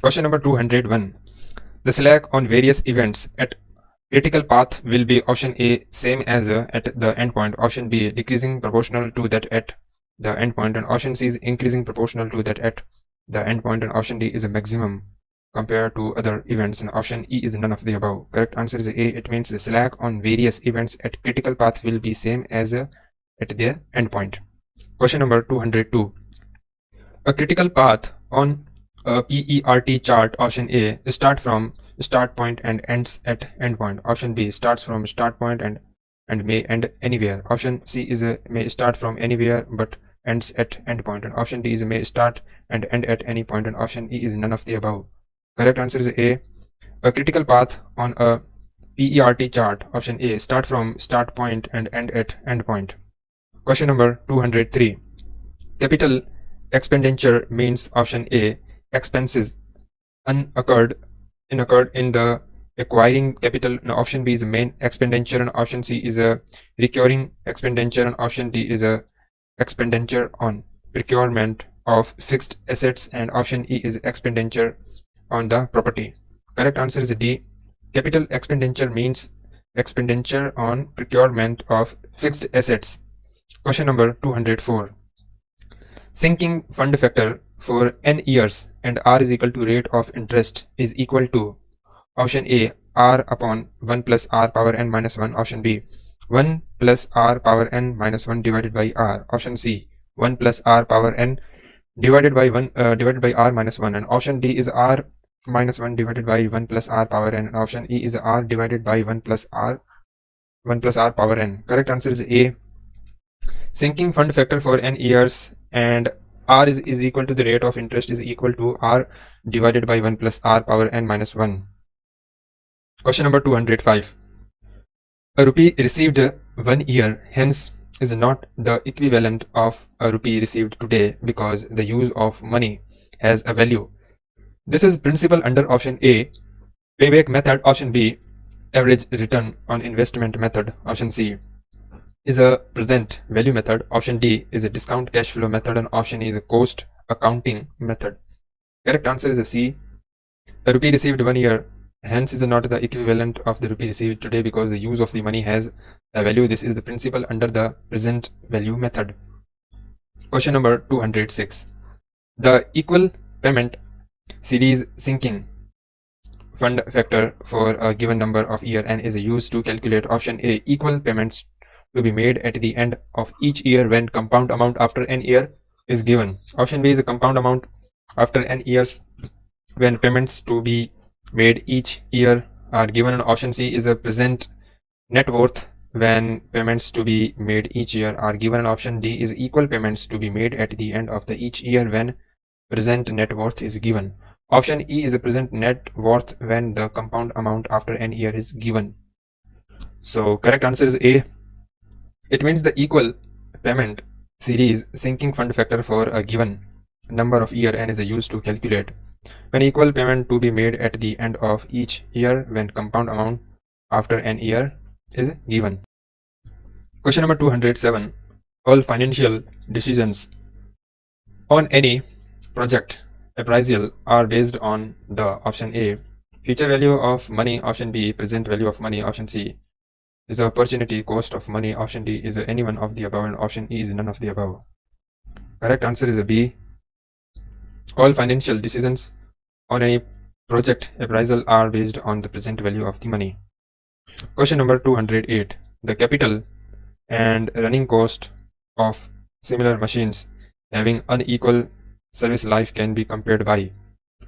Question number 201. The slack on various events at critical path will be option A same as at the endpoint, option B decreasing proportional to that at the endpoint, and option C is increasing proportional to that at the endpoint, and option D is a maximum compared to other events, and option E is none of the above. Correct answer is A. It means the slack on various events at critical path will be same as at their endpoint. Question number 202. A critical path on a PERT chart, option A start from start point and ends at endpoint, option B starts from start point and may end anywhere, option C is may start from anywhere but ends at endpoint, and option D is may start and end at any point, and option E is none of the above. Correct answer is A. A critical path on a PERT chart, option A start from start point and end at end point. Question number 203. Capital expenditure means option A expenses incurred in the acquiring capital, and option B is a main expenditure, and option C is a recurring expenditure, and option D is a expenditure on procurement of fixed assets, and option E is expenditure on the property. Correct answer is D. Capital expenditure means expenditure on procurement of fixed assets. Question number 204. Sinking fund factor for n years and r is equal to rate of interest is equal to option A r upon 1 plus r power n minus 1, option B 1 plus r power n minus 1 divided by r, option C 1 plus r power n divided by 1 divided by r minus 1, and option D is r minus 1 divided by 1 plus r power n, and option E is r divided by 1 plus r power n. Correct answer is A. Sinking fund factor for n years and r is equal to the rate of interest is equal to r divided by 1 plus r power n minus 1. Question number 205. A rupee received 1 year hence is not the equivalent of a rupee received today because the use of money has a value. This is principle under option A payback method, option B average return on investment method, option C is a present value method, option D is a discount cash flow method, and option E is a cost accounting method. Correct answer is a C. A rupee received 1 year hence is not the equivalent of the rupee received today because the use of the money has a value. This is the principle under the present value method. Question number 206. The equal payment series sinking fund factor for a given number of year n is used to calculate option A equal payments to be made at the end of each year when compound amount after n year is given, option B is a compound amount after n years when payments to be made each year are given, and option C is a present net worth when payments to be made each year are given, and option D is equal payments to be made at the end of the each year when present net worth is given. Option E is a present net worth when the compound amount after n year is given. So correct answer is A. It means the equal payment series sinking fund factor for a given number of year n is used to calculate when equal payment to be made at the end of each year when compound amount after n year is given. Question number 207. All financial decisions on any project appraisal are based on the option A future value of money, option B present value of money, option C is the opportunity cost of money, option D is any one of the above, and option E is none of the above. Correct answer is a B. All financial decisions on any project appraisal are based on the present value of the money. Question number 208. The capital and running cost of similar machines having unequal service life can be compared by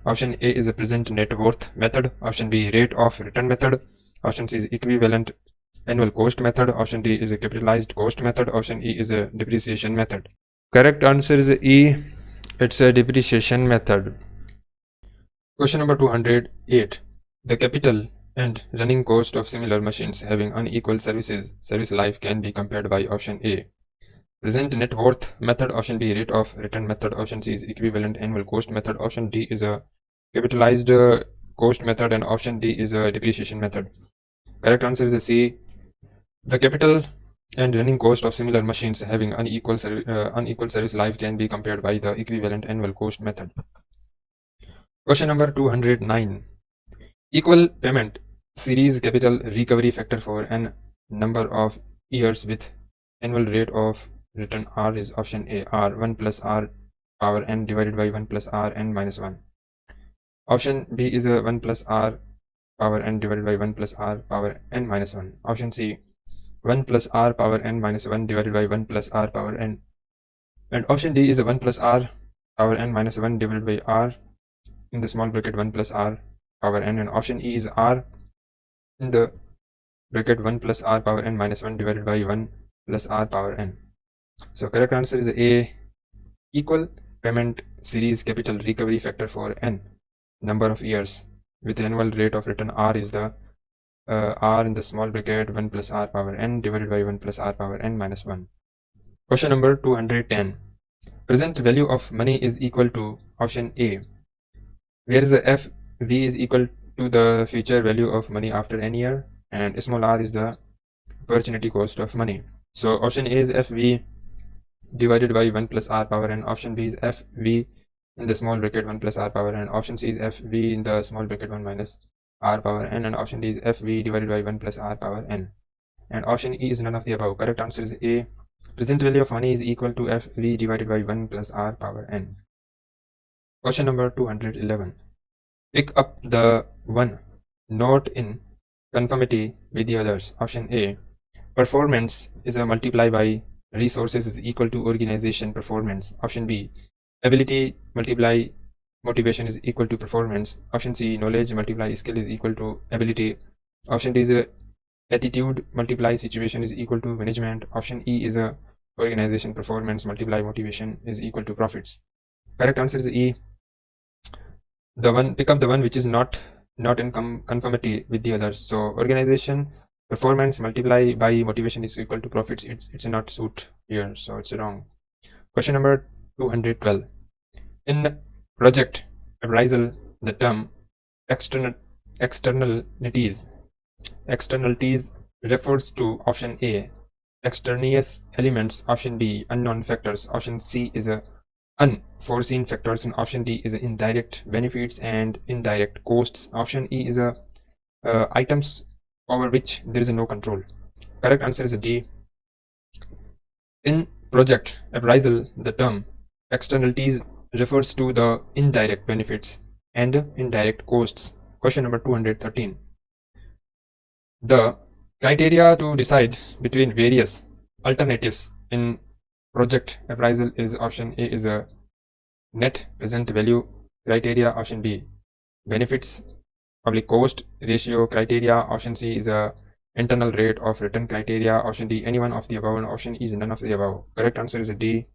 option A is a present net worth method, option B rate of return method, option C is equivalent annual cost method, option D is a capitalized cost method, option E is a depreciation method. Correct answer is E. It's a depreciation method. Question number 208. The capital and running cost of similar machines having unequal service life can be compared by option A present net worth method, option B rate of return method, option C is equivalent annual cost method, option D is a capitalized cost method, and option D is a depreciation method. Correct answer is C. The capital and running cost of similar machines having unequal service life can be compared by the equivalent annual cost method. Question number 209. Equal payment series capital recovery factor for n number of years with annual rate of return R is option A, R 1 plus R power n divided by 1 plus R n minus 1. Option B is a 1 plus R power n divided by 1 plus R power n minus 1. Option C, 1 plus R power n minus 1 divided by 1 plus R power n. And option D is a 1 plus R power n minus 1 divided by R in the small bracket 1 plus R power n, and option E is R in the bracket 1 plus R power n minus 1 divided by 1 plus R power n. So correct answer is A, equal payment series capital recovery factor for n number of years with annual rate of return R is the R in the small bracket 1 plus R power n divided by 1 plus R power n minus 1. Question number 210. Present value of money is equal to option A, where is the FV is equal to the future value of money after n year, and small r is the opportunity cost of money. So option A is FV divided by 1 plus R power n, option B is FV in the small bracket 1 plus R power n, option C is FV in the small bracket 1 minus R power n, and option D is FV divided by 1 plus R power n. And option E is none of the above. Correct answer is A, present value of money is equal to FV divided by 1 plus R power n. Question number 211. Pick up the one not in conformity with the others. Option A, performance is a multiply by resources is equal to organization performance. Option B, ability multiply motivation is equal to performance. Option C, knowledge multiply skill is equal to ability. Option D is a attitude multiply situation is equal to management. Option E is a organization performance multiply motivation is equal to profits. Correct answer is E, the one, pick up the one which is not in conformity with the others. So organization performance multiply by motivation is equal to profits. It's not suit here, so it's wrong. Question number 212. In project appraisal, the term externalities refers to option A, extraneous elements, option B, unknown factors, option C is a unforeseen factors, and option D is indirect benefits and indirect costs. Option E is a items over which there is no control. Correct answer is D. In project appraisal, the term externalities refers to the indirect benefits and indirect costs. Question number 213. The criteria to decide between various alternatives in project appraisal is option A is a net present value criteria, option B benefits public cost ratio criteria, option C is a internal rate of return criteria, option D any one of the above, and option E is none of the above. Correct answer is D,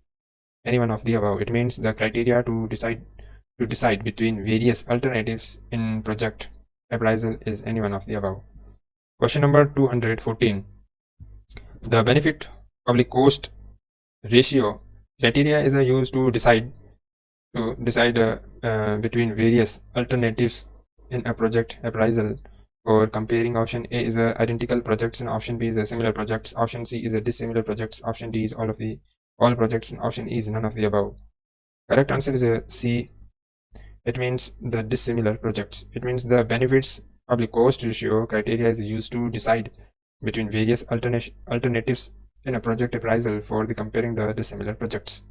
any one of the above. It means the criteria to decide between various alternatives in project appraisal is any one of the above. Question number 214. The benefit public cost ratio criteria is used to decide between various alternatives in a project appraisal for comparing. Option A is identical projects, and option B is similar projects, option C is dissimilar projects, option D is all projects, and option E is none of the above. Correct answer is C. It means the dissimilar projects. It means the benefits public cost ratio criteria is used to decide between various alternatives in a project appraisal for the comparing the dissimilar projects.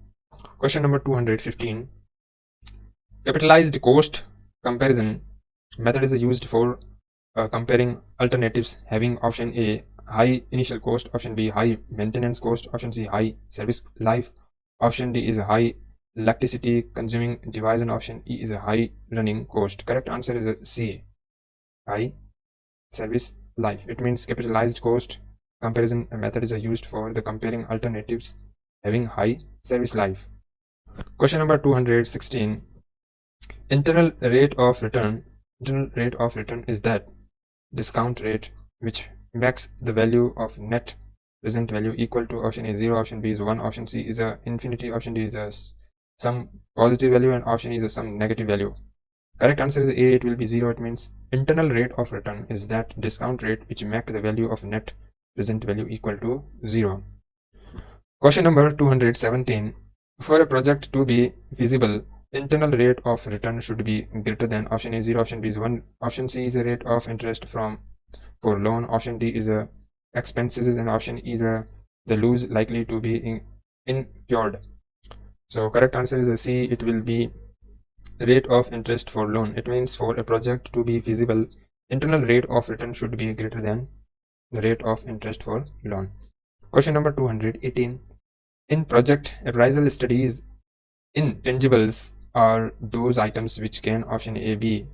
Question number 215. Capitalized cost comparison method is used for comparing alternatives having option A high initial cost, option B high maintenance cost, option C high service life, option D is a high electricity consuming device, and option E is a high running cost. Correct answer is C, high service life. It means capitalized cost comparison method is used for the comparing alternatives having high service life. Question number 216. Internal rate of return is that discount rate which makes the value of net present value equal to option A 0, option B is 1, option C is infinity, option D is some positive value, and option E is some negative value. Correct answer is A, it will be 0. It means internal rate of return is that discount rate which make the value of net present value equal to 0. Question number 217. For a project to be feasible, internal rate of return should be greater than option A 0, option B is 1, option C is a rate of interest for loan, option D is a expenses, and option E is the loss likely to be incurred. So correct answer is a C. It will be rate of interest for loan. It means for a project to be feasible, internal rate of return should be greater than the rate of interest for loan. Question number 218. In project appraisal studies, intangibles are those items which can, option A, be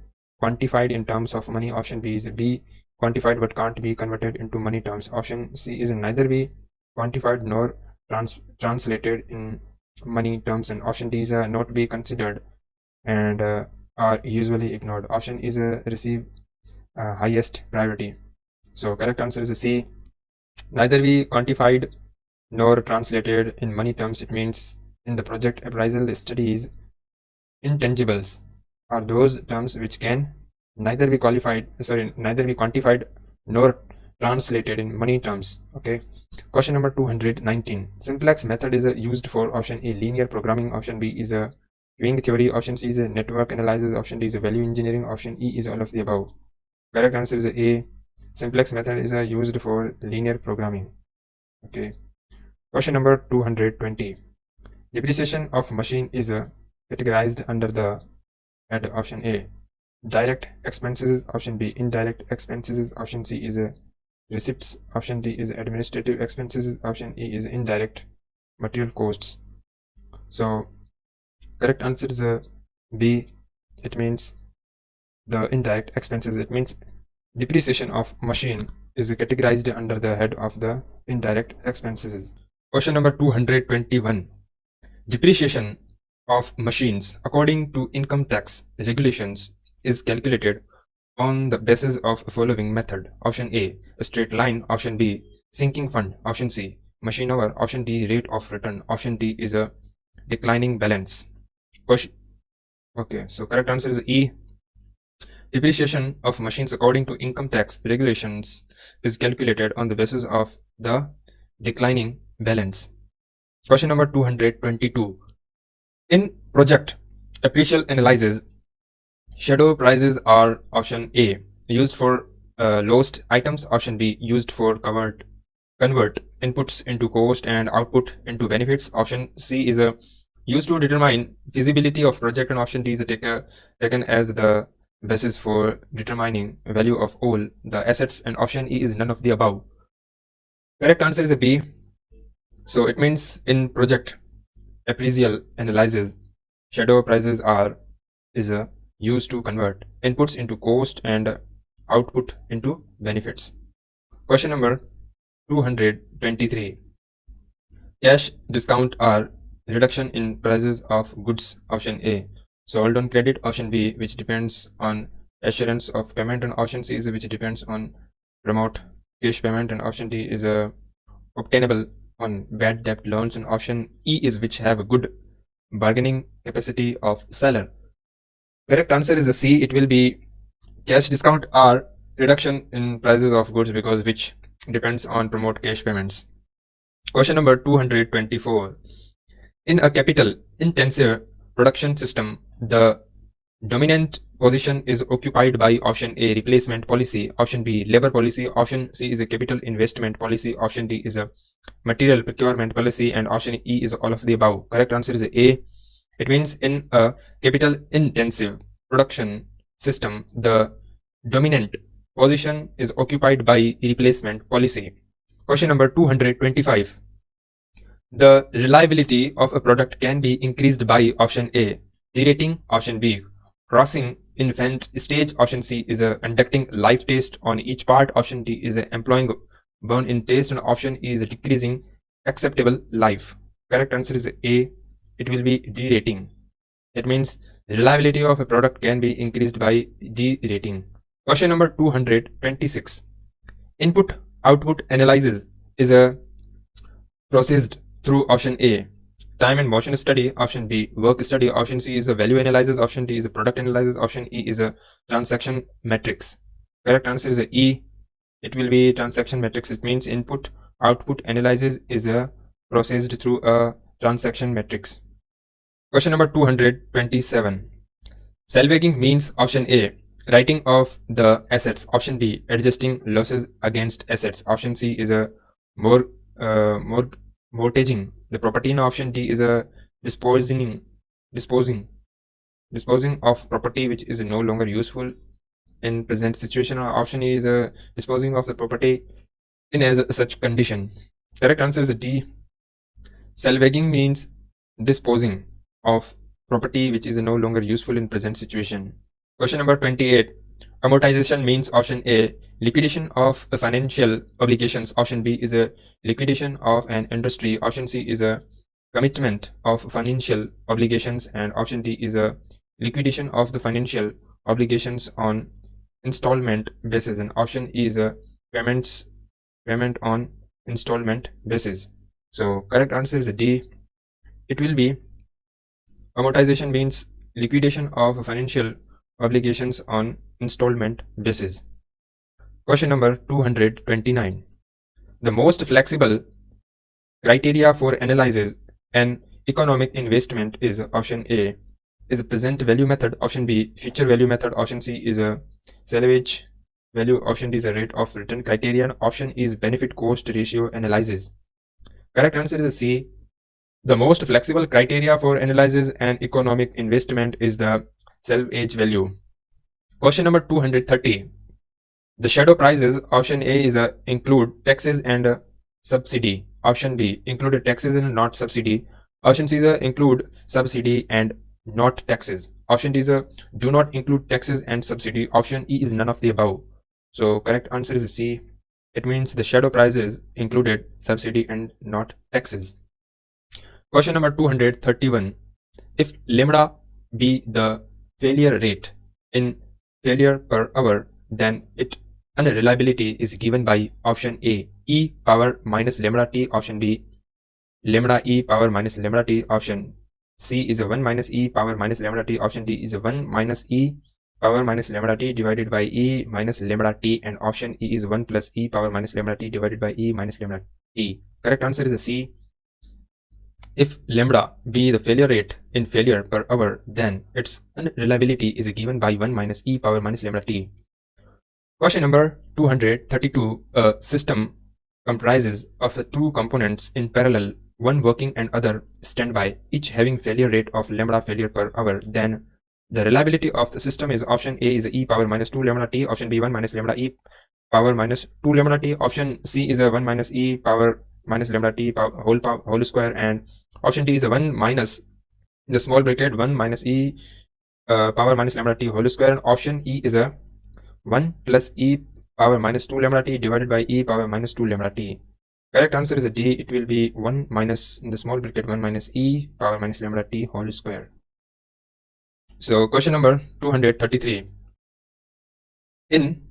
quantified in terms of money, option B is be quantified but can't be converted into money terms, option C is neither be quantified nor translated in money terms, and option D is not be considered and are usually ignored. Option is receive highest priority. So correct answer is C. Neither be quantified nor translated in money terms. It means in the project appraisal studies, intangibles are those terms which can neither be quantified nor translated in money terms. Okay. Question number 219. Simplex method is used for, option A, linear programming, option B is a queuing theory, option C is a network analysis, option D is a value engineering, option E is all of the above. Correct answer is A. Simplex method is used for linear programming. Okay. Question number 220. Depreciation of machine is categorized under the head, option A, direct expenses, option B, indirect expenses, option C is receipts, option D is administrative expenses, option E is indirect material costs. So correct answer is B. It means the indirect expenses. It means depreciation of machine is categorized under the head of the indirect expenses. Question number 221. Depreciation of machines according to income tax regulations is calculated on the basis of following method. Option A, a straight line, option B, sinking fund, option C, machine hour, option D, rate of return, option D is a declining balance. Question. Okay, so correct answer is E. Depreciation of machines according to income tax regulations is calculated on the basis of the declining balance. Question number 222. In project appraisal analysis, shadow prices are, option A, used for lost items, option B, used for convert inputs into cost and output into benefits, option C is used to determine feasibility of project, and option D is taken as the basis for determining value of all the assets, and option E is none of the above. Correct answer is a B. So it means in project appraisal analysis, shadow prices is used to convert inputs into cost and output into benefits. Question number 223. Cash discount are reduction in prices of goods, option A, sold on credit, option B, which depends on assurance of payment, and option C is which depends on remote cash payment, and option D is obtainable on bad debt loans, and option E is which have a good bargaining capacity of seller. Correct answer is a C. It will be cash discount or reduction in prices of goods because which depends on promote cash payments. Question number 224. In a capital intensive production system, the dominant position is occupied by, option A, replacement policy, option B, labor policy, option C is a capital investment policy, option D is a material procurement policy, and option E is all of the above. Correct answer is A. It means in a capital intensive production system, the dominant position is occupied by replacement policy. Question number 225. The reliability of a product can be increased by, option A, re-rating, option B, crossing infant stage, option C is conducting live test on each part, option D is employing burn-in test, and option E is decreasing acceptable life. Correct answer is A. It will be de-rating. It means reliability of a product can be increased by de-rating. Question number 226. Input output analysis is processed through, option A, time and motion study, option B, work study, option C is a value analysis, option D is a product analysis, option E is a transaction matrix. Correct answer is E. It will be transaction matrix. It means input output analysis is processed through a transaction matrix. Question number 227. Salvaging means option A, writing off the assets. Option B, adjusting losses against assets. Option C is a mortgaging the property. And option D is a disposing of property which is no longer useful in present situation. Option E is a disposing of the property in as such condition. Correct answer is D. Salvaging means disposing of property which is no longer useful in present situation. Question number 28. Amortization means option A, liquidation of financial obligations. Option B is a liquidation of an industry. Option C is a commitment of financial obligations, and option D is a liquidation of the financial obligations on installment basis, and option E is a payment on installment basis. So correct answer is D. It will be amortization means liquidation of financial obligations on installment basis. Question number 229. The most flexible criteria for analysis an economic investment is option A is a present value method. Option B, future value method. Option C is a salvage value. Option D is a rate of return criterion. Option E is benefit cost ratio analysis. Correct answer is C. The most flexible criteria for analysis an economic investment is the salvage value. Question number 230. The shadow prices. Option A is a include taxes and subsidy. Option B, include taxes and not subsidy. Option C is a include subsidy and not taxes. Option D is a do not include taxes and subsidy. Option E is none of the above. So correct answer is C. It means the shadow prices included subsidy and not taxes. Question number 231. If lambda be the failure rate in failure per hour, then its unreliability is given by option A, e power minus lambda t. Option B, lambda e power minus lambda t. Option C is a 1 minus e power minus lambda t. Option D is a 1 minus e power minus lambda t divided by e minus lambda t, and option E is 1 plus e power minus lambda t divided by e minus lambda t. Correct answer is a C. If lambda be the failure rate in failure per hour, then its unreliability is given by 1 minus e power minus lambda t. Question number 232. A system comprises of two components in parallel, one working and other standby, each having failure rate of lambda failure per hour. Then the reliability of the system is option A is e power minus 2 lambda t. Option B 1 minus lambda e power minus 2 lambda t. Option C is a 1 minus e power minus lambda t whole square, and option D is a 1 minus the small bracket 1 minus e power minus lambda t whole square, and option E is a 1 plus e power minus 2 lambda t divided by e power minus 2 lambda t. Correct answer is a D. It will be 1 minus in the small bracket 1 minus e power minus lambda t whole square. So question number 233. In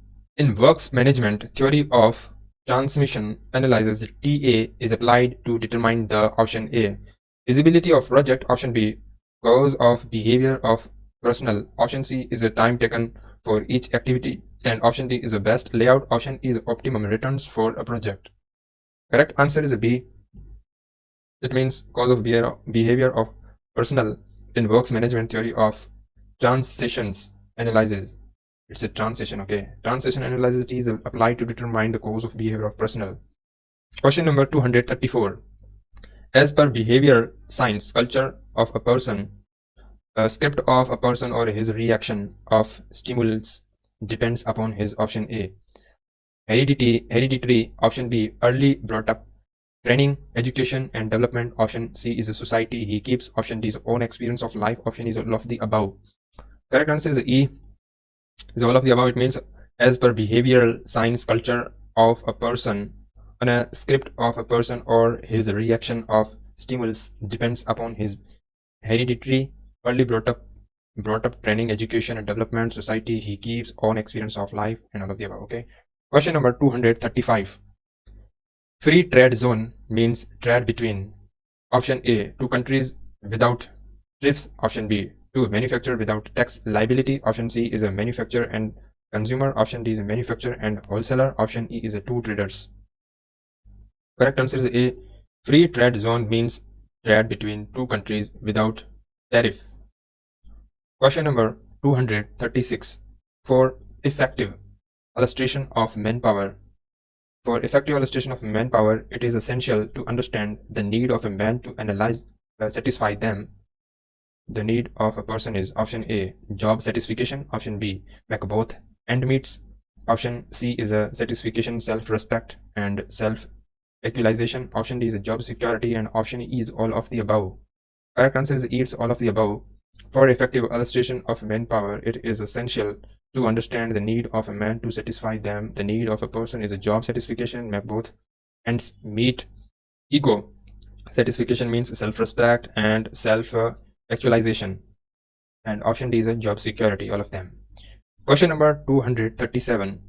works management theory of transmission analysis, TA is applied to determine the option A, feasibility of project. Option B, cause of behavior of personnel. Option C is the time taken for each activity, and option D is the best layout. Option E is optimum returns for a project. Correct answer is a B. It means cause of behavior of personnel in works management theory of transitions analysis. It's a transition, okay. Transition analysis is applied to determine the cause of behavior of personnel. Question number 234. As per behavior science culture of a person, a script of a person or his reaction of stimulus depends upon his option A, hereditary. Option B, early brought up training, education and development. Option C is a society he keeps. Option D is own experience of life. Option is all of the above. Correct answer is E, is all of the above. It means as per behavioral science culture of a person, on a script of a person or his reaction of stimulus depends upon his hereditary, early brought up training, education and development, society he keeps, own experience of life, and all of the above. Okay. Question number 235. Free trade zone means trade between option A, two countries without tariffs. Option B, to manufacture without tax liability. Option C is a manufacturer and consumer. Option D is a manufacturer and wholesaler. Option E is a two traders. Correct answer is A. Free trade zone means trade between two countries without tariff. Question number 236. For effective illustration of manpower. For effective illustration of manpower, it is essential to understand the need of a man to satisfy them. The need of a person is option A, job satisfaction, option B, make both end meets, option C is a satisfaction, self-respect and self-actualization, option D is a job security, and option E is all of the above. Correct answer is E, it's all of the above. For effective illustration of manpower, it is essential to understand the need of a man to satisfy them. The need of a person is a job satisfaction, make both ends meet. Ego satisfaction means self-respect and self-actualization, and option D is a job security, all of them. Question number 237.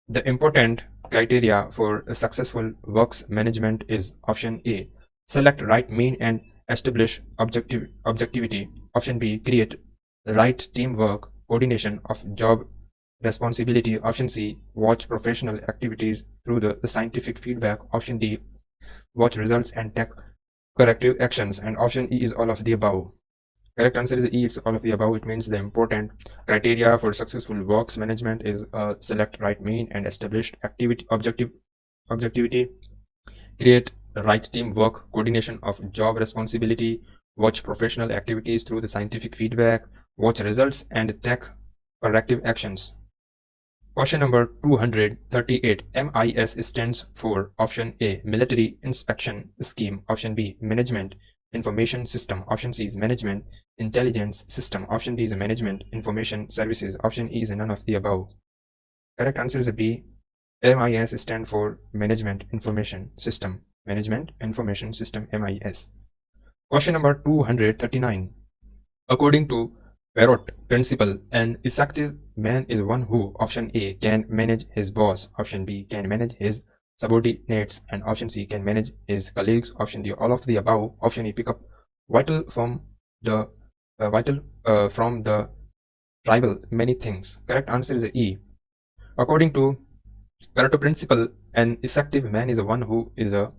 The important criteria for a successful works management is option A, select right mean and establish objectivity, option B, create the right teamwork, coordination of job responsibility, option C, watch professional activities through the scientific feedback, option D, watch results and take corrective actions, and option E is all of the above. Correct answer is E, it's all of the above. It means the important criteria for successful works management is select right mean and establish objectivity, create the right teamwork, coordination of job responsibility, watch professional activities through the scientific feedback, watch results and take corrective actions. Question number 238. MIS stands for option A, Military Inspection Scheme, option B, Management Information System, option C is Management Intelligence System, option D is Management Information Services, option E is none of the above. Correct answer is B. MIS stands for Management Information System. Management Information System, MIS. Question number 239. According to Parrot principle, an effective man is one who, option A, can manage his boss, option B, can manage his subordinates, and option C, can manage his colleagues, option D, all of the above, option E, pick up vital from the tribal many things. Correct answer is E. According to Pareto principle, an effective man is one who is a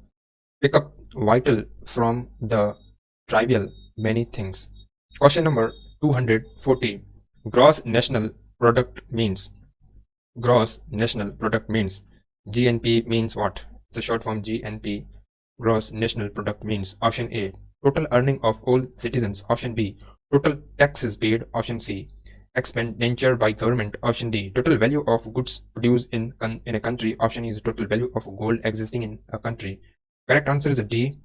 pick up vital from the trivial many things. Question number 240. Gross national product means. Gross national product means. GNP means what? It's a short form GNP. Gross national product means. Option A, total earning of all citizens. Option B, total taxes paid. Option C, expenditure by government. Option D, total value of goods produced in a country. Option E is total value of gold existing in a country. Correct answer is D.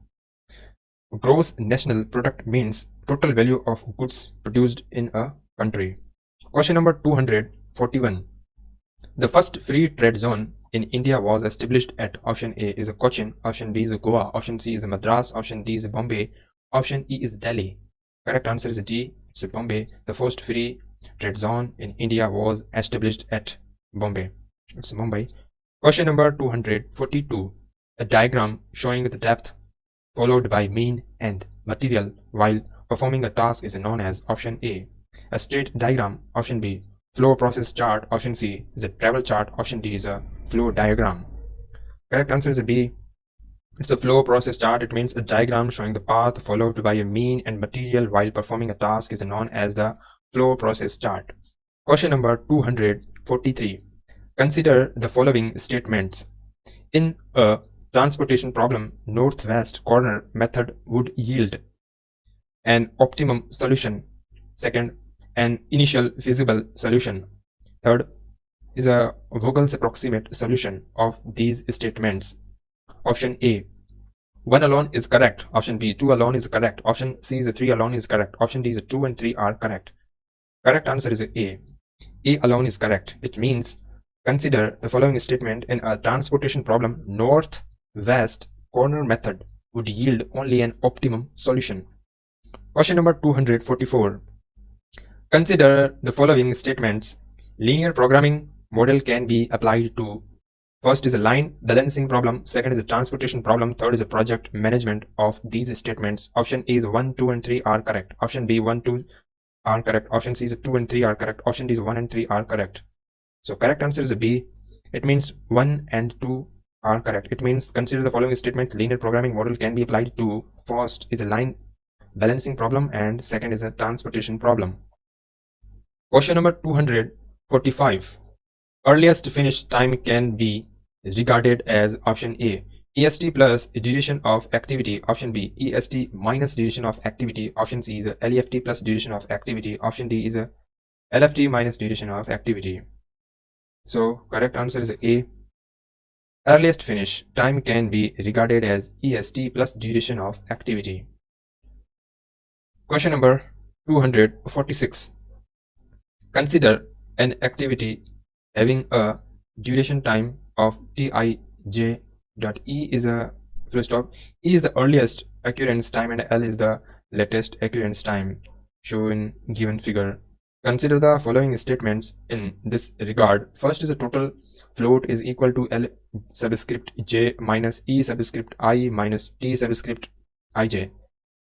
Gross national product means total value of goods produced in a country. Question number 241. The first free trade zone in India was established at option A is Cochin, option B is Goa, option C is Madras, option D is Bombay, option E is Delhi. Correct answer is D. It's Bombay. The first free trade zone in India was established at Bombay. It's Mumbai. Question number 242. A diagram showing the depth followed by mean and material while performing a task is known as option A, a straight diagram, option B, flow process chart, option C is a travel chart, option D is a flow diagram. Correct answer is B. It's a flow process chart. It means a diagram showing the path followed by a mean and material while performing a task is known as the flow process chart. Question number 243. Consider the following statements. In a transportation problem, northwest corner method would yield an optimum solution. Second, an initial feasible solution. Third is a Vogel's approximate solution of these statements. Option A, 1 alone is correct. Option B, 2 alone is correct. Option C is 3 alone is correct. Option D is 2 and 3 are correct. Correct answer is A. A alone is correct. It means consider the following statement. In a transportation problem, north-west corner method would yield only an optimum solution. Question number 244. Consider the following statements. Linear programming model can be applied to. First is a line balancing problem. Second is a transportation problem. Third is a project management. Of these statements, option A is 1, 2 and 3 are correct. Option B 1, 2 are correct. Option C is 2 and 3 are correct. Option D is 1 and 3 are correct. So correct answer is B. It means 1 and 2 are correct. It means consider the following statements. Linear programming model can be applied to. First is a line balancing problem, and second is a transportation problem. Question number 245. Earliest finish time can be regarded as option A, EST plus duration of activity, option B, EST minus duration of activity, option C is a LEFT plus duration of activity, option D is a LFT minus duration of activity. So correct answer is A. Earliest finish time can be regarded as EST plus duration of activity. Question number 246. Consider an activity having a duration time of Tij dot E is a full stop. E is the earliest occurrence time and L is the latest occurrence time shown in given figure. Consider the following statements in this regard. First is a total float is equal to L subscript J minus E subscript I minus T subscript Ij.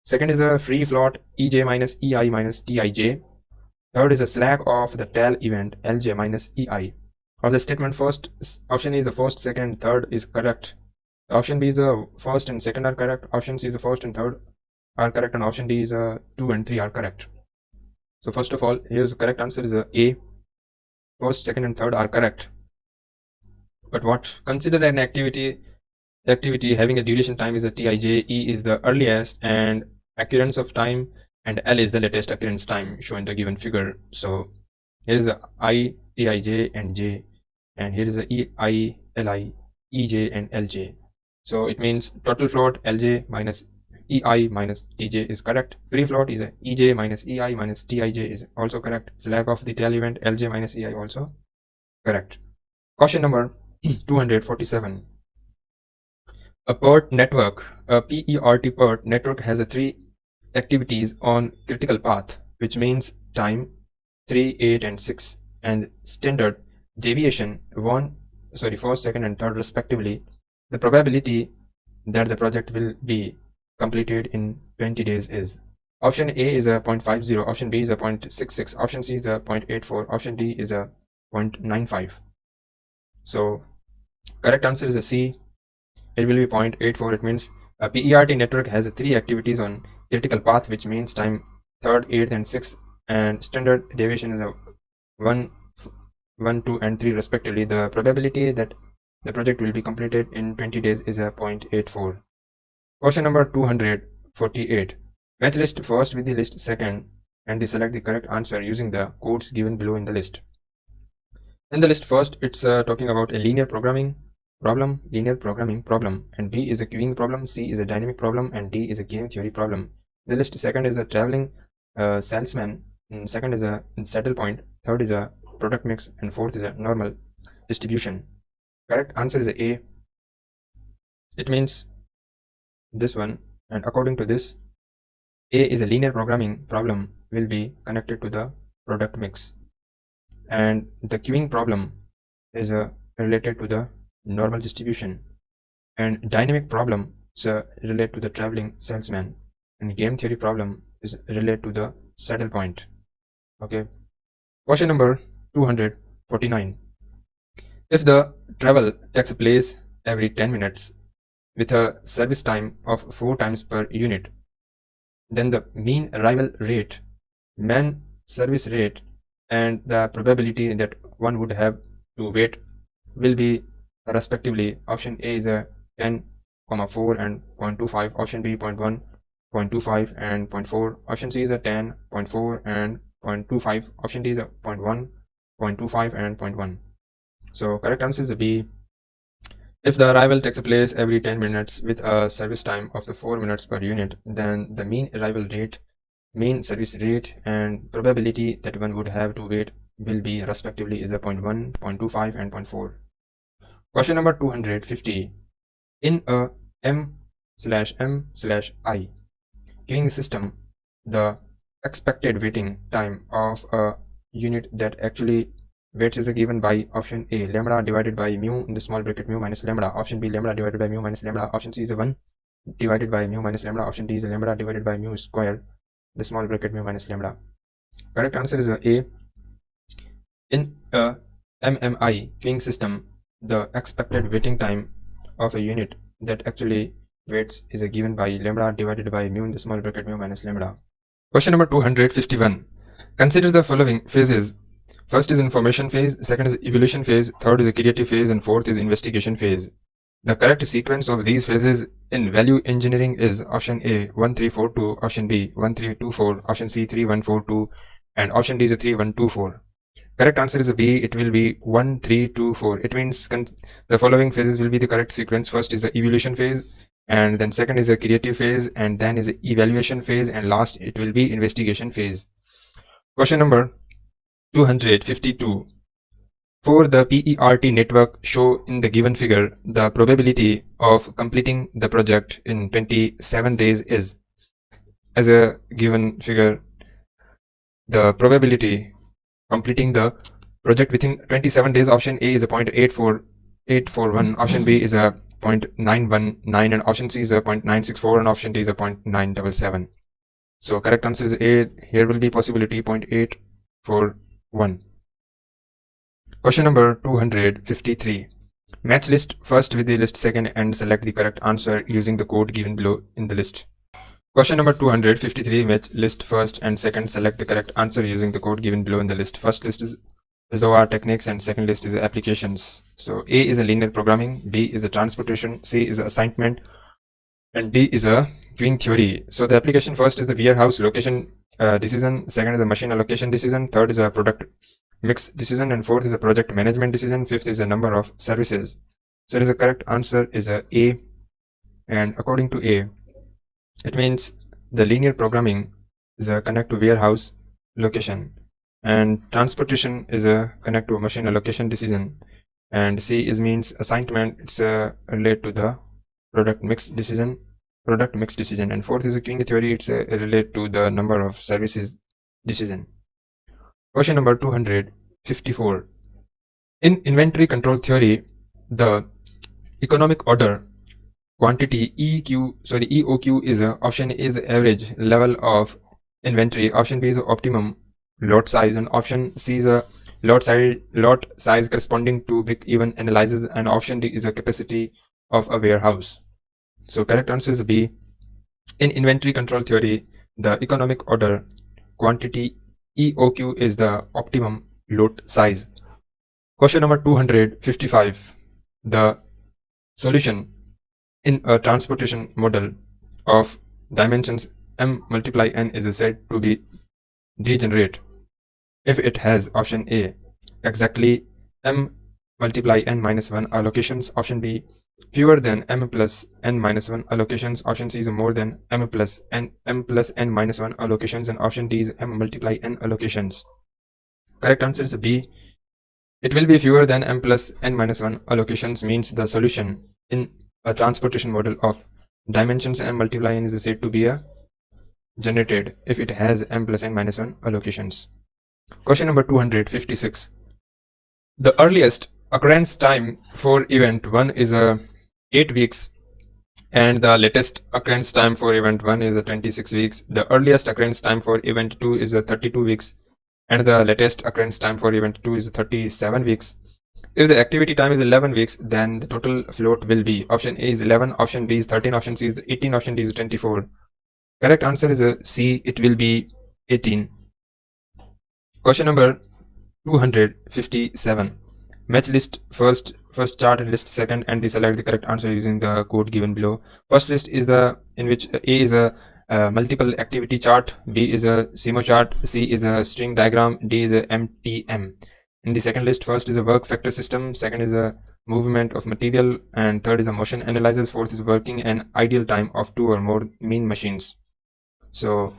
Second is a free float Ej minus Ei minus Tij. Third is a slack of the tail event Lj minus Ei. Of the statement, first option is the first, second, and third is correct. Option B is the first and second are correct. Option C is the first and third are correct, and option D is 2 and 3 are correct. So first of all, here's the correct answer is A. First, second, and third are correct. But what? Consider an activity having a duration time is a Tij, E is the earliest and occurrence of time, and L is the latest occurrence time shown in the given figure. So here is I, Tij, and J, and here is Ei, Li, Ej, and Lj. So it means total float Lj minus Ei minus Tj is correct. Free float is Ej minus Ei minus Tij is also correct. Slack of the tail event Lj minus Ei also correct. Question number 247. A PERT network, a PERT PERT network has a 3 activities on critical path, which means time 3, 8, and 6, and standard deviation 1, 2nd, and 3rd respectively. The probability that the project will be completed in 20 days is option A is a 0.50, option B is a 0.66, option C is a 0.84, option D is a 0.95. So correct answer is a C. It will be 0.84. It means a PERT network has 3 activities on critical path, which means time 3rd, 8th, and 6th, and standard deviation is a 1, 2, and 3 respectively. The probability that the project will be completed in 20 days is a 0.84. Question number 248. Match list first with the list second, and select the correct answer using the codes given below in the list. In the list first, it's talking about a linear programming problem, and B is a queuing problem, C is a dynamic problem, and D is a game theory problem. The list second is a traveling salesman, and second is a saddle point, third is a product mix, and fourth is a normal distribution. Correct answer is A. It means this one, and according to this, A is a linear programming problem will be connected to the product mix, and the queuing problem is related to the normal distribution, and dynamic problem is related to the traveling salesman, and game theory problem is related to the saddle point. Okay. Question number 249. If the travel takes place every 10 minutes with a service time of 4 times per unit, then the mean arrival rate, man service rate, and the probability that one would have to wait will be respectively. Option A is a 10,4 and 0.25, option B 0.1, 0.25, and 0.4, option C is a 10, 0.4, and 0.25, option D is a 0.1, 0.25, and 0.1. So correct answer is B. If the arrival takes place every 10 minutes with a service time of the 4 minutes per unit, then the mean arrival rate, mean service rate, and probability that one would have to wait will be respectively is a 0.1, 0.25, and 0.4. Question number 250. In a M/M/I queuing system, the expected waiting time of a unit that actually waits is given by option A, lambda divided by mu in the small bracket mu minus lambda, option B, lambda divided by mu minus lambda, option C is a 1 divided by mu minus lambda, option D is a lambda divided by mu square the small bracket mu minus lambda. Correct answer is A. In a MMI queuing system, the expected waiting time of a unit that actually weights is given by lambda divided by mu in the small bracket mu minus lambda. Question number 251. Consider the following phases. First is information phase, second is evaluation phase, third is creative phase, and fourth is investigation phase. The correct sequence of these phases in value engineering is option A 1342, option B 1324, option C 3142, and option D is 3124. Correct answer is B. It will be 1324. It means the following phases will be the correct sequence. First is the evaluation phase, and then second is the creative phase, and then is the evaluation phase, and last it will be investigation phase. Question number 252. For the PERT network, show in the given figure the probability of completing the project in 27 days is. As a given figure, the probability completing the project within 27 days, option A is a 0.84841, option B is a 0.919, and option C is a 0.964, and option D is a 0.977. So correct answer is A. Here will be possibility 0.841. Question number 253. Match list first with the list second and select the correct answer using the code given below in the list. Question number 253. Match list first and second, select the correct answer using the code given below in the list. First list is reservoir techniques and second list is applications. So A is a linear programming, B is a transportation, C is a assignment, and D is a queuing theory. So the application first is the warehouse location decision, second is a machine allocation decision, third is a product mix decision, and fourth is a project management decision, fifth is a number of services. So the correct answer is a A, and according to A, it means the linear programming is a connect to warehouse location, and transportation is a connect to machine allocation decision, and C is means assignment, it's relate to the product mix decision, and fourth is a queuing theory, it's relate to the number of services decision. Question number 254. In inventory control theory, the economic order quantity EOQ is option A is average level of inventory, option B is optimum lot size, and option C is a lot size corresponding to break-even analysis, and option D is a capacity of a warehouse. So correct answer is B. In inventory control theory, the economic order quantity EOQ is the optimum lot size. Question number 255. The solution in a transportation model of dimensions m multiply n is said to be degenerate if it has option A exactly m multiply n minus 1 allocations, option B fewer than m plus n minus 1 allocations, option C is more than m plus n minus 1 allocations, and option D is m multiply n allocations. Correct answer is B. It will be fewer than m plus n minus 1 allocations, means the solution in a transportation model of dimensions m multiply n is said to be generated if it has m plus n minus 1 allocations. Question number 256. The earliest occurrence time for event 1 is 8 weeks, and the latest occurrence time for event 1 is 26 weeks. The earliest occurrence time for event 2 is 32 weeks, and the latest occurrence time for event 2 is 37 weeks. If the activity time is 11 weeks, then the total float will be option A is 11, option B is 13, option C is 18, option D is 24. Correct answer is C. It will be 18. Question number 257. Match list first chart and list second, and select the correct answer using the code given below. First list is the in which A is a multiple activity chart, B is a CMO chart, C is a string diagram, D is a MTM. In the second list, first is a work factor system, second is a movement of material, and third is a motion analysis, fourth is working and ideal time of 2 or more mean machines. So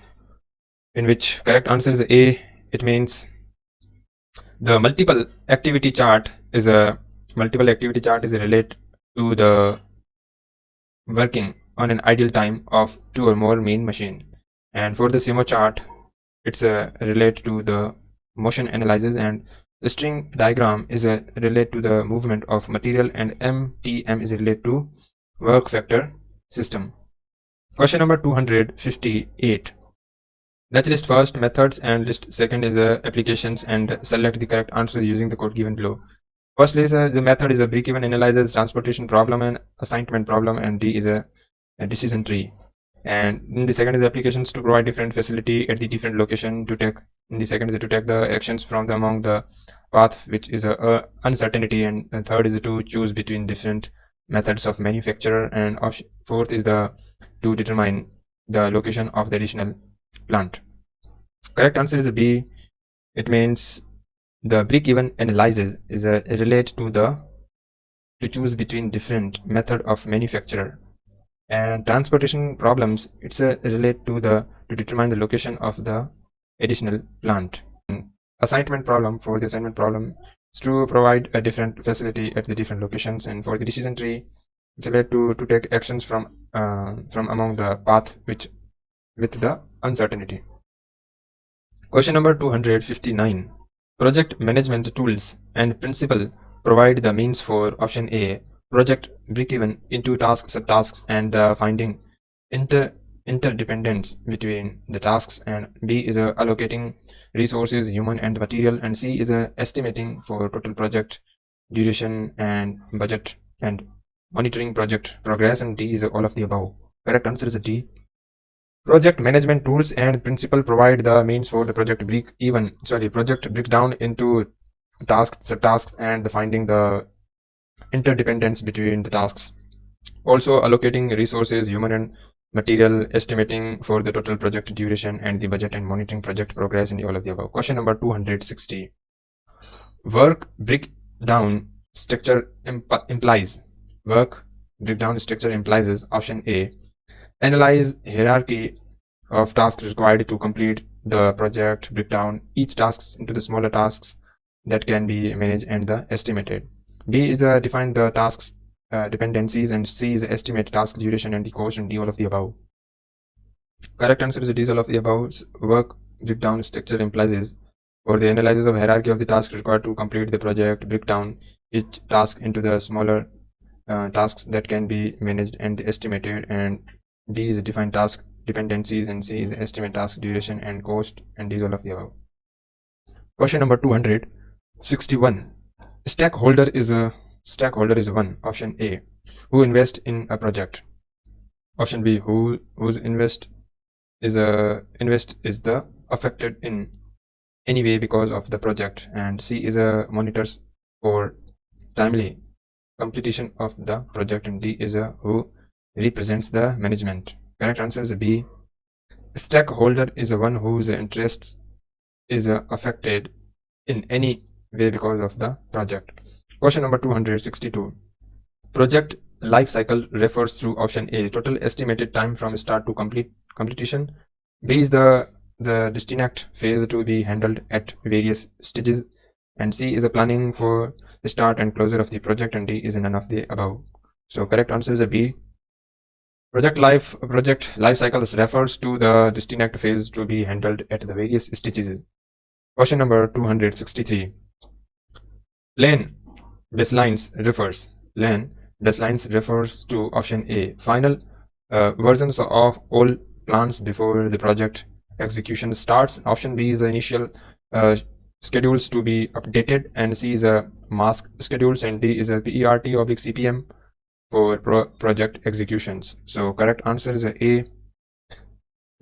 in which correct answer is A. It means the multiple activity chart is related to the working on an ideal time of 2 or more mean machine, and for the CMO chart it's related to the motion analysis, and the string diagram is related to the movement of material, and MTM is related to work factor system. Question number 258. Let's list first methods and list second is applications, and select the correct answer using the code given below. First is the method is a break-even analysis, transportation problem, and assignment problem, and D is a decision tree. And in the second is applications to provide different facility at the different location to take. In the second is to take the actions from among the path which is a uncertainty, and third is to choose between different methods of manufacture, and fourth is to determine the location of the additional plant. Correct answer is B. It means the break-even analysis is relate to choose between different method of manufacturer, and transportation problems it's relate to determine the location of the additional plant. Assignment problem, for the assignment problem is to provide a different facility at the different locations, and for the decision tree it's related to take actions from among the path with the uncertainty. Question number 259. Project management tools and principle provide the means for option A, project break-even into tasks, subtasks, and finding interdependence between the tasks, and B is allocating resources, human and material, and C is estimating for total project duration and budget and monitoring project progress, and D is all of the above. Correct answer is D. Project management tools and principle provide the means for the project breakdown into tasks, subtasks, and finding the interdependence between the tasks. Also allocating resources, human and material, estimating for the total project duration and the budget, and monitoring project progress, and all of the above. Question number 260. Work breakdown structure implies. Work breakdown structure implies is option A, analyze hierarchy of tasks required to complete the project, breakdown each task into the smaller tasks that can be managed and the estimated. B is define the tasks dependencies, and C is estimate task duration and the cost, and D all of the above. Correct answer is D all of the above. Work breakdown structure implies is for the analysis of hierarchy of the tasks required to complete the project, breakdown each task into the smaller tasks that can be managed and estimated, and D is define task dependencies, and C is estimate task duration and cost, and D is all of the above. Question number 261. Stakeholder is one. Option A, who invest in a project. Option B, whose invest is the affected in any way because of the project, and C is monitors for timely completion of the project, and D is who represents the management. Correct answer is B. Stakeholder is one whose interests is affected in any way because of the project. Question number 262. Project life cycle refers to option A, total estimated time from start to completion. B is the distinct phase to be handled at various stages, and C is a planning for the start and closure of the project, and D is none of the above. So correct answer is a B. Project life cycle refers to the distinct phase to be handled at the various stages. Question number 263. Lane baselines refers to option A, final versions of all plans before the project execution starts. Option B is the initial schedules to be updated, and C is a mask schedules, and D is a PERT/CPM for project executions. So correct answer is A.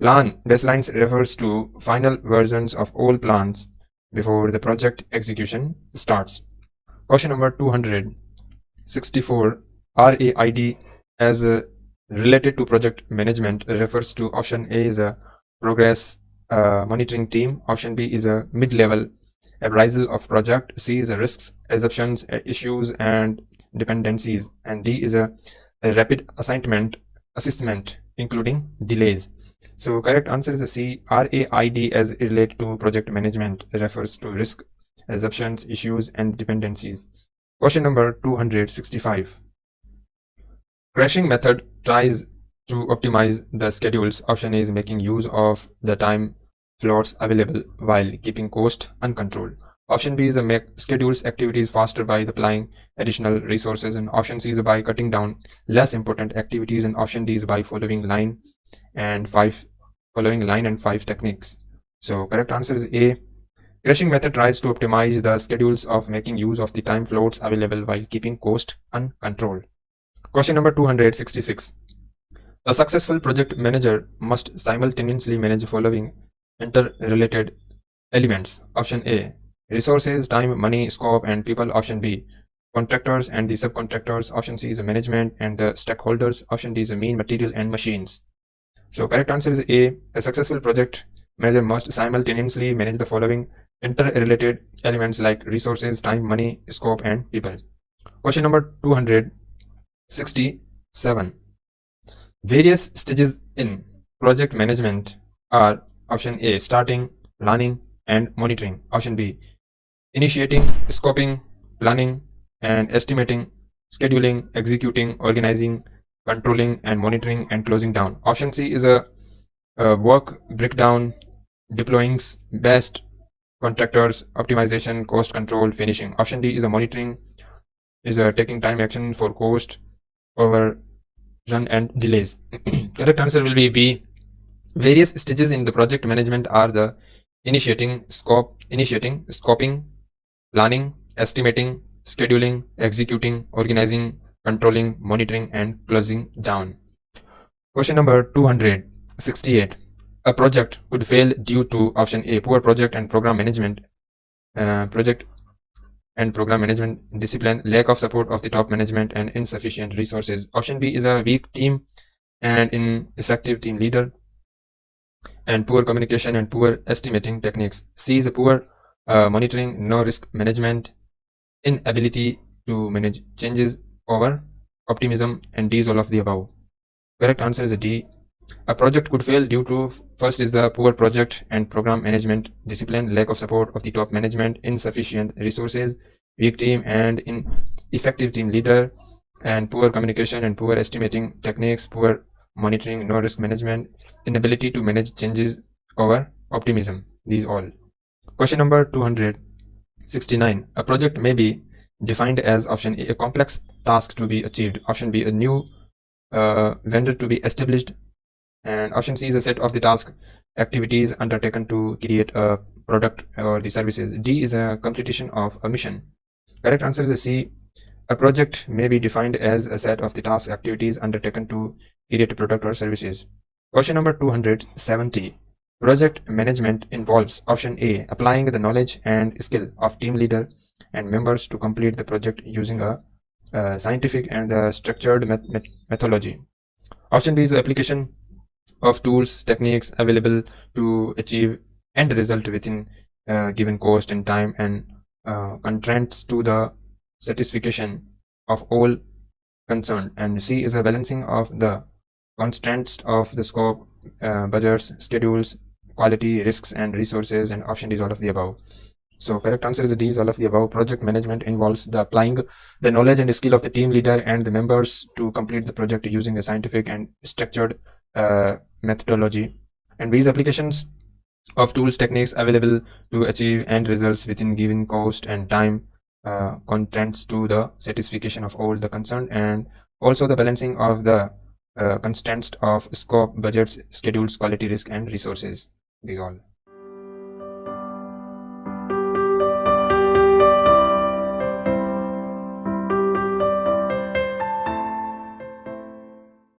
Plan baselines refers to final versions of all plans before the project execution starts. Question number 264. RAID as related to project management refers to option A is a progress monitoring team. Option B is a mid-level appraisal of project. C is a risks, assumptions, issues, and dependencies, and D is a rapid assessment including delays. So correct answer is a C. RAID as related to project management refers to risk, assumptions, issues, and dependencies. Question number 265. Crashing method tries to optimize the schedules. Option A is making use of the time slots available while keeping cost uncontrolled. Option B is make schedules activities faster by applying additional resources, and option C is by cutting down less important activities, and option D is by following line and 5 techniques. So correct answer is A. Crashing method tries to optimize the schedules of making use of the time floats available while keeping cost uncontrolled. Question number 266. A successful project manager must simultaneously manage the following interrelated elements. Option A, resources, time, money, scope, and people. Option B, contractors and the subcontractors. Option C is the management and the stakeholders. Option D is the mean, material, and machines. So correct answer is A. A successful project manager must simultaneously manage the following interrelated elements like resources, time, money, scope, and people. Question number 267. Various stages in project management are: option A, starting, planning, and monitoring. Option B, initiating, scoping, planning, and estimating, scheduling, executing, organizing, controlling, and monitoring, and closing down. Option C is a work breakdown, deploying best contractors, optimization, cost control, finishing. Option D is a monitoring, is a taking time action for cost overrun and delays. Correct answer will be B. Various stages in the project management are the initiating, scoping, planning, estimating, scheduling, executing, organizing, controlling, monitoring, and closing down. Question number 268. A project could fail due to: option A, poor project and program management, discipline, lack of support of the top management, and insufficient resources. Option B is a weak team and ineffective team leader, and poor communication and poor estimating techniques. C is a poor monitoring, no risk management, inability to manage changes, over optimism, and D is all of the above. Correct answer is D. A project could fail due to: first is the poor project and program management discipline, lack of support of the top management, insufficient resources, weak team and ineffective team leader, and poor communication and poor estimating techniques, poor monitoring, no risk management, inability to manage changes, over optimism. These all. Question number 269. A project may be defined as: option A, a complex task to be achieved. Option B, a new vendor to be established. And option C is a set of the task activities undertaken to create a product or the services. D is a completion of a mission. Correct answer is C. A project may be defined as a set of the task activities undertaken to create a product or services. Question number 270. Project management involves: option A, applying the knowledge and skill of team leader and members to complete the project using a scientific and structured methodology. Option B is the application of tools, techniques available to achieve end result within given cost and time, and constraints to the satisfaction of all concerned. And C is a balancing of the constraints of the scope, budgets, schedules, quality, risks, and resources. And option D is all of the above. So correct answer is D is all of the above. Project management involves the applying the knowledge and skill of the team leader and the members to complete the project using a scientific and structured methodology. And these applications of tools, techniques available to achieve end results within given cost and time, constraints to the satisfaction of all the concerned, and also the balancing of the constraints of scope, budgets, schedules, quality, risk, and resources. These all.